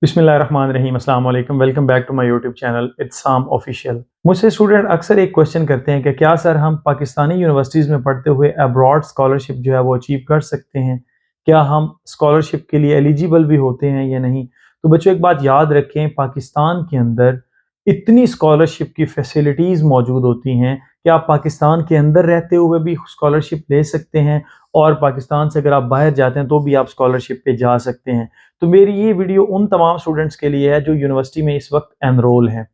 बिस्मिल्लाहिर्रहमानिर्रहीम, अस्सलाम वालेकुम। Welcome back to my YouTube channel Itsam official. मुझसे स्टूडेंट अक्सर एक क्वेश्चन करते हैं कि क्या सर हम पाकिस्तानी यूनिवर्सिटीज़ में पढ़ते हुए अब्रॉड स्कॉलरशिप जो है वो अचीव कर सकते हैं? क्या हम स्कॉलरशिप के लिए एलिजिबल भी होते हैं या नहीं? तो बच्चों एक बात याद रखें, पाकिस्तान के अंदर इतनी स्कॉलरशिप की फैसिलिटीज़ मौजूद होती हैं कि आप पाकिस्तान के अंदर रहते हुए भी स्कॉलरशिप ले सकते हैं, और पाकिस्तान से अगर आप बाहर जाते हैं तो भी आप स्कॉलरशिप पे जा सकते हैं। तो मेरी ये वीडियो उन तमाम स्टूडेंट्स के लिए है जो यूनिवर्सिटी में इस वक्त एनरोल हैं।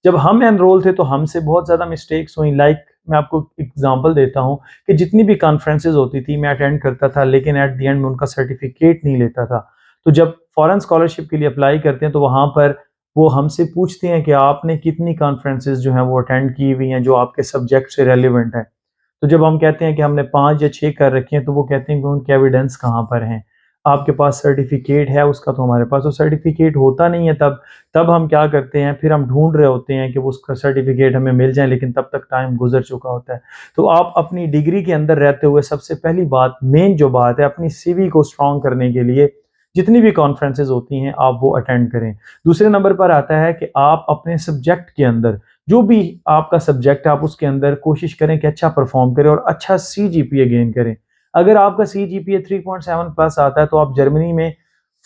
जब हम एनरोल थे तो हमसे बहुत ज़्यादा मिस्टेक्स हुई। मैं आपको एग्जांपल देता हूँ कि जितनी भी कॉन्फ्रेंसेस होती थी मैं अटेंड करता था, लेकिन एट द एंड में उनका सर्टिफिकेट नहीं लेता था। तो जब फॉरेन स्कॉलरशिप के लिए अप्लाई करते हैं तो वहाँ पर वो हमसे पूछते हैं कि आपने कितनी कॉन्फ्रेंसेस जो हैं वो अटेंड की हुई हैं जो आपके सब्जेक्ट से रेलिवेंट हैं। तो जब हम कहते हैं कि हमने 5 या 6 कर रखी हैं तो वो कहते हैं कि उनके एविडेंस कहाँ पर हैं? आपके पास सर्टिफिकेट है उसका? तो हमारे पास तो सर्टिफिकेट होता नहीं है तब। तब हम क्या करते हैं, फिर हम ढूँढ रहे होते हैं कि वो उसका सर्टिफिकेट हमें मिल जाए, लेकिन तब तक टाइम गुज़र चुका होता है। तो आप अपनी डिग्री के अंदर रहते हुए सबसे पहली बात, मेन जो बात है, अपनी सीवी को स्ट्रॉन्ग करने के लिए जितनी भी कॉन्फ्रेंसेस होती हैं आप वो अटेंड करें। दूसरे नंबर पर आता है कि आप अपने सब्जेक्ट के अंदर जो भी आपका सब्जेक्ट है आप उसके अंदर कोशिश करें कि अच्छा परफॉर्म करें और अच्छा सीजीपीए गेन करें। अगर आपका सीजीपीए 3.7 प्लस आता है तो आप जर्मनी में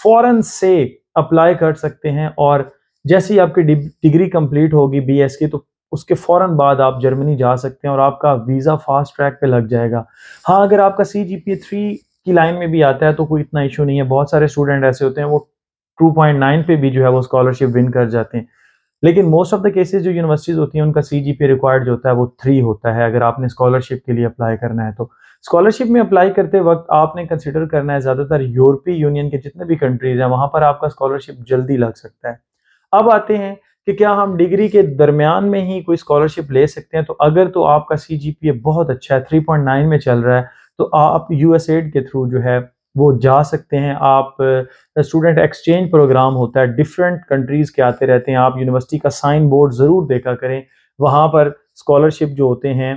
फॉरेन से अप्लाई कर सकते हैं, और जैसे ही आपकी डिग्री कंप्लीट होगी बीएस की तो उसके फौरन बाद आप जर्मनी जा सकते हैं और आपका वीज़ा फास्ट ट्रैक पे लग जाएगा। हाँ, अगर आपका सीजीपीए 3 की लाइन में भी आता है तो कोई इतना इशू नहीं है। बहुत सारे स्टूडेंट ऐसे होते हैं वो 2.9 पे भी जो है वो स्कॉलरशिप विन कर जाते हैं। लेकिन मोस्ट ऑफ द केसेस जो यूनिवर्सिटीज़ होती हैं उनका सीजीपीए रिक्वायर्ड जो होता है वो 3 होता है, अगर आपने स्कॉलरशिप के लिए अप्लाई करना है तो। स्कॉलरशिप में अप्लाई करते वक़्त आपने कंसिडर करना है, ज़्यादातर यूरोपीय यूनियन के जितने भी कंट्रीज़ हैं वहाँ पर आपका स्कॉलरशिप जल्दी लग सकता है। अब आते हैं कि क्या हम डिग्री के दरमियान में ही कोई स्कॉलरशिप ले सकते हैं? तो अगर तो आपका सीजीपीए बहुत अच्छा है, 3.9 में चल रहा है, तो आप यूएसएड के थ्रू जो है वो जा सकते हैं। आप स्टूडेंट एक्सचेंज प्रोग्राम होता है, डिफरेंट कंट्रीज़ के आते रहते हैं। आप यूनिवर्सिटी का साइन बोर्ड ज़रूर देखा करें। वहाँ पर स्कॉलरशिप जो होते हैं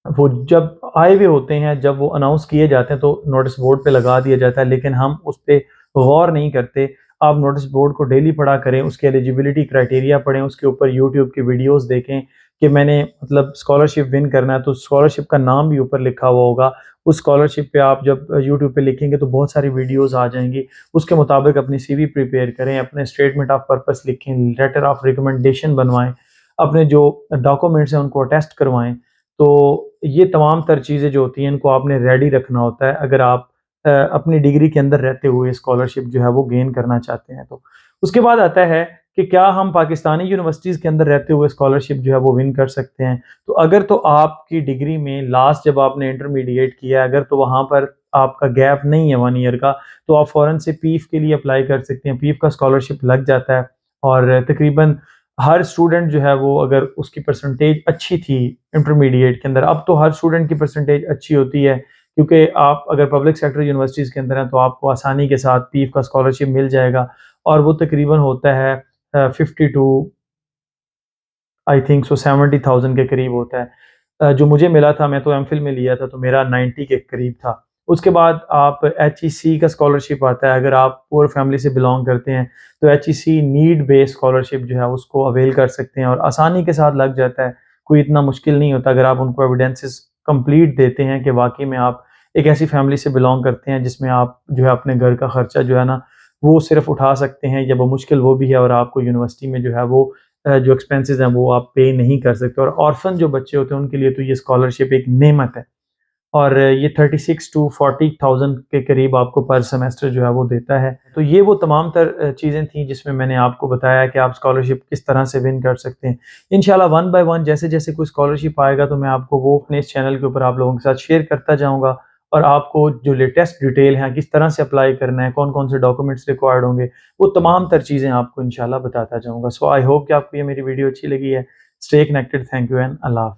वो जब आए हुए होते हैं, जब वो अनाउंस किए जाते हैं तो नोटिस बोर्ड पे लगा दिया जाता है, लेकिन हम उस पे गौर नहीं करते। आप नोटिस बोर्ड को डेली पढ़ा करें, उसके एलिजिबिलिटी क्राइटेरिया पढ़ें, उसके ऊपर यूट्यूब की वीडियोस देखें कि मैंने मतलब स्कॉलरशिप विन करना है तो स्कॉलरशिप का नाम भी ऊपर लिखा हुआ होगा। उस स्कॉलरशिप पे आप जब यूट्यूब पे लिखेंगे तो बहुत सारी वीडियोस आ जाएंगी। उसके मुताबिक अपनी सीवी प्रिपेयर करें, अपने स्टेटमेंट ऑफ पर्पस लिखें, लेटर ऑफ रिकमेंडेशन बनवाएं, अपने जो डॉक्यूमेंट्स हैं उनको अटेस्ट करवाएं। तो ये तमाम तर चीज़ें जो होती हैं इनको आपने रेडी रखना होता है अगर आप अपनी डिग्री के अंदर रहते हुए स्कॉलरशिप जो है वो गेन करना चाहते हैं तो। उसके बाद आता है कि क्या हम पाकिस्तानी यूनिवर्सिटीज़ के अंदर रहते हुए स्कॉलरशिप जो है वो विन कर सकते हैं? तो अगर तो आपकी डिग्री में लास्ट जब आपने इंटरमीडिएट किया है, अगर तो वहाँ पर आपका गैप नहीं है 1 ईयर का, तो आप फ़ौरन से पीफ के लिए अप्लाई कर सकते हैं। पीफ का स्कॉलरशिप लग जाता है, और तकरीबन हर स्टूडेंट जो है वो, अगर उसकी परसेंटेज अच्छी थी इंटरमीडिएट के अंदर, अब तो हर स्टूडेंट की परसेंटेज अच्छी होती है क्योंकि आप अगर पब्लिक सेक्टर यूनिवर्सिटीज़ के अंदर हैं तो आपको आसानी के साथ पीफ का स्कॉलरशिप मिल जाएगा, और वो तकरीबन होता है 50 टू आई थिंक सो 70,000 के करीब होता है। जो मुझे मिला था, मैं तो एमफिल में लिया था तो मेरा 90 के करीब था। उसके बाद आप एचईसी का स्कॉलरशिप आता है, अगर आप पुअर फैमिली से बिलोंग करते हैं तो एचईसी नीड बेस्ड स्कॉलरशिप जो है उसको अवेल कर सकते हैं और आसानी के साथ लग जाता है। कोई इतना मुश्किल नहीं होता अगर आप उनको एविडेंसेस कंप्लीट देते हैं कि वाकई में आप एक ऐसी फैमिली से बिलोंग करते हैं जिसमें आप जो है अपने घर का खर्चा जो है ना वो सिर्फ उठा सकते हैं, या मुश्किल वो भी है, और आपको यूनिवर्सिटी में जो है वो जो एक्सपेंसेस हैं वो आप पे नहीं कर सकते। और ऑर्फन जो बच्चे होते हैं उनके लिए तो ये स्कॉलरशिप एक नेमत है, और ये 36 टू 40,000 के करीब आपको पर सेमेस्टर जो है वो देता है। तो ये वो तमाम तर चीज़ें थी जिसमें मैंने आपको बताया कि आप स्कॉलरशिप किस तरह से विन कर सकते हैं। इंशाल्लाह वन बाय वन जैसे जैसे कोई स्कॉलरशिप आएगा तो मैं आपको वो अपने इस चैनल के ऊपर आप लोगों के साथ शेयर करता जाऊँगा, और आपको जो लेटेस्ट डिटेल है किस तरह से अप्लाई करना है, कौन कौन से डॉक्यूमेंट्स रिक्वायर्ड होंगे, वो तमाम तर चीज़ें आपको इंशाल्लाह बताता जाऊँगा। सो आई होप कि आपको ये मेरी वीडियो अच्छी लगी है। Stay connected. Thank you and Allah हाफ़िज़।